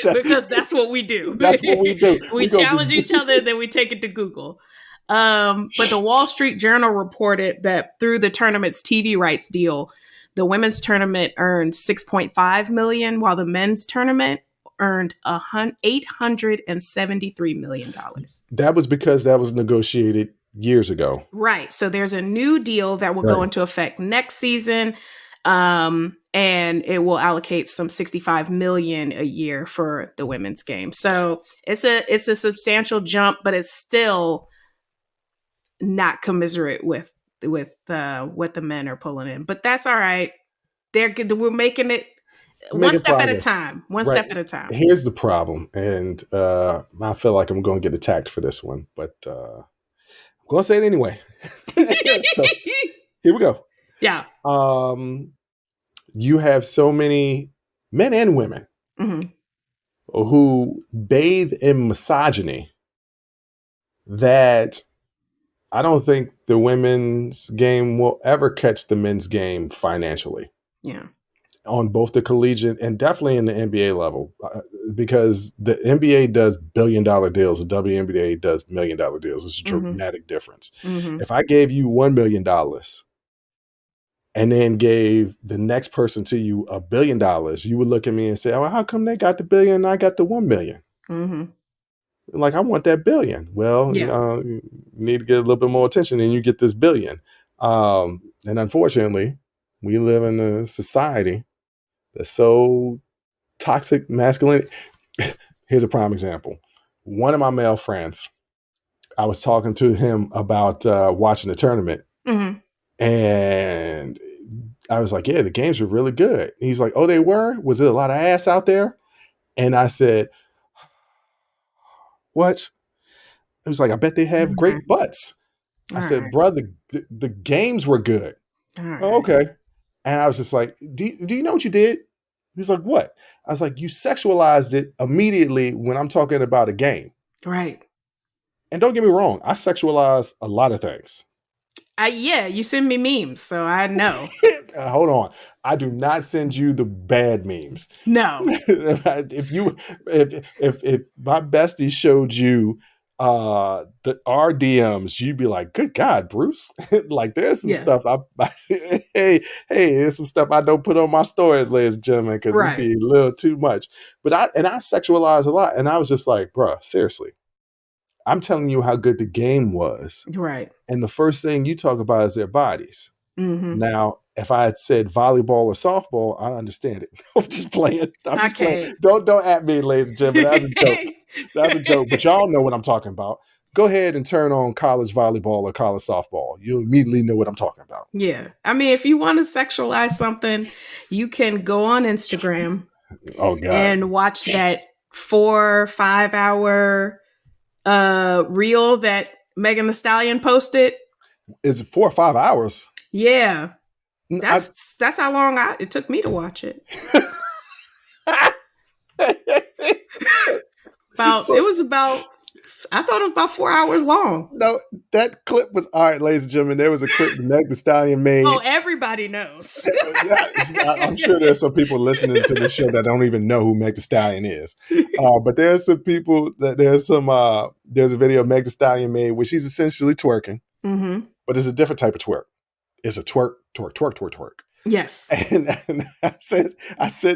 Because that's what we do. That's what we do. We challenge each other, then we take it to Google. But the Wall Street Journal reported that through the tournament's TV rights deal, the women's tournament earned $6.5 million, while the men's tournament earned $873 million. That was because that was negotiated years ago. Right. So there's a new deal that will go into effect next season. And it will allocate some $65 million a year for the women's game. So it's a substantial jump, but it's still not commensurate with what the men are pulling in. But that's all right. We're making it one step at a time. One step at a time. Here's the problem, and I feel like I'm going to get attacked for this one, but I'm going to say it anyway. So here we go. Yeah. You have so many men and women who bathe in misogyny that I don't think the women's game will ever catch the men's game financially. Yeah. On both the collegiate and definitely in the NBA level, because the NBA does billion-dollar deals, the WNBA does million-dollar deals. It's a dramatic difference. If I gave you $1 million and then gave the next person to you $1 billion, you would look at me and say, "Oh, how come they got the billion and I got the 1 million?" Like, I want that billion. Well, you need to get a little bit more attention and you get this billion. And unfortunately, we live in a society that's so toxic masculinity. Here's a prime example. One of my male friends, I was talking to him about watching the tournament. And I was like, yeah, the games were really good. And he's like, oh, they were? Was it a lot of ass out there? And I said, what? It was like, I bet they have great butts. I said, brother, the games were good. Oh, okay. And I was just like, do you know what you did? He's like, what? I was like, you sexualized it immediately when I'm talking about a game. Right. And don't get me wrong, I sexualize a lot of things. You send me memes, so I know. Hold on. I do not send you the bad memes. No. if my bestie showed you our DMs, you'd be like, good God, Bruce. Like, there's some stuff hey, there's some stuff I don't put on my stories, ladies and gentlemen, because it'd be a little too much. But I sexualize a lot. And I was just like, bruh, seriously. I'm telling you how good the game was. Right. And the first thing you talk about is their bodies. Now, if I had said volleyball or softball, I understand it. I'm just playing. Playing. Don't at me, ladies and gentlemen. That's a joke. That's a joke. But y'all know what I'm talking about. Go ahead and turn on college volleyball or college softball. You'll immediately know what I'm talking about. Yeah. I mean, if you want to sexualize something, you can go on Instagram and watch that 4 or 5 hour reel that Megan Thee Stallion posted. Is it 4 or 5 hours? Yeah. That's how long it took me to watch it. I thought it was about 4 hours long. No, that clip was all right, ladies and gentlemen. There was a clip that Meg Thee Stallion made. Oh, everybody knows. I'm sure there's some people listening to the show that don't even know who Meg Thee Stallion is. But there's some people there's a video Meg Thee Stallion made where she's essentially twerking, but it's a different type of twerk. It's a twerk. Yes. And I said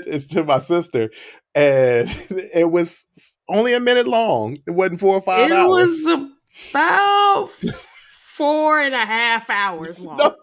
it's to my sister, and it was only a minute long. It wasn't 4 or 5 hours. It was about 4.5 hours long. No,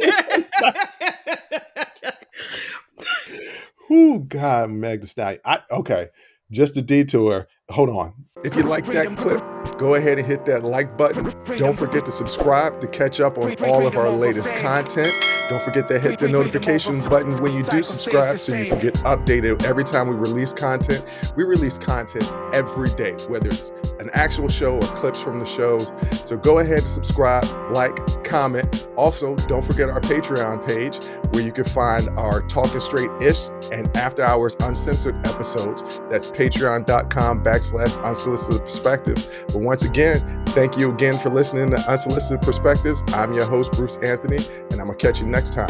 oh God, Meg Thee Stallion. Okay, just a detour. Hold on. If you like that clip, go ahead and hit that like button. Don't forget to subscribe to catch up on all of our latest content. Don't forget to hit the notification button when you do subscribe so you can get updated every time we release content. We release content every day, whether it's an actual show or clips from the shows. So go ahead and subscribe, like, comment. Also, don't forget our Patreon page where you can find our Talking Straight-ish and After Hours Uncensored episodes. That's patreon.com/Unsolicited Perspectives. But once again, thank you again for listening to Unsolicited Perspectives. I'm your host, Bruce Anthony, and I'm going to catch you next time.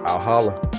I'll holla.